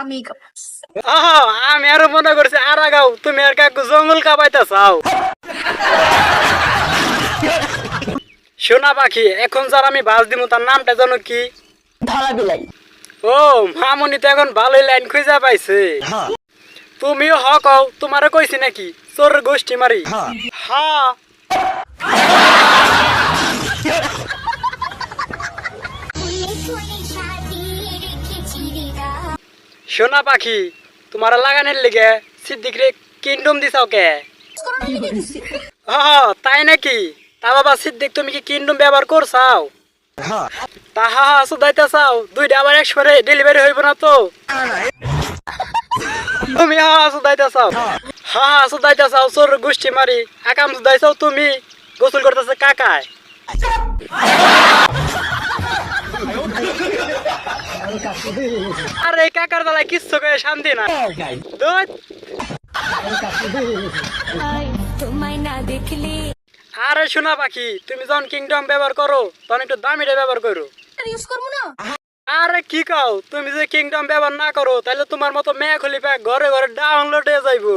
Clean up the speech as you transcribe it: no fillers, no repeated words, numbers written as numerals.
আমি আমি আরো মনে করছি আর আগাও তুমি আর কাকু জঙ্গল কাবাইতে চাও। সোনা পাখি, এখন যার আমি বাস দিব তার নামটা জানো কি? ধলা বিলাই। ও মামুনি তো এখন ভালোই লাইন খুঁজা পাইছে। তুমিও হ কও, তোমারও কইছি নাকি চোর গোষ্ঠী মারি? হ্যাঁ। সোনা পাখি, তোমার লাগানের লিগে সিদ্দিকরে কিন্ডম দিছাও কে? তাই নাকি? তা বাবা সিদ্দিক, তুমি কি কিন্ডম ব্যবহার করছাও? তা সুদাইতে চাও, দুইটা আবার একসাথে ডেলিভারি হইব না তো? তুমি সুদাইতে চাও, সুদাইতে চাও চোর গোষ্ঠী মারি। আকাম সুদাইছাও তুমি, গোসল করতেছে কাকায়। আরে কাকার দালায় কিচ্ছু করে শান্তি না। আরে শোনা পাখি, তুমি যখন কিংডম ব্যবহার করো তখন একটু দামিটা ব্যবহার করো। আরে কি কাও, তুমি যে কিংডম ব্যবহার না করো তাহলে তোমার মতো মেয়ে খলিফা ঘরে ঘরে ডাউনলোড হয়ে যাইবো।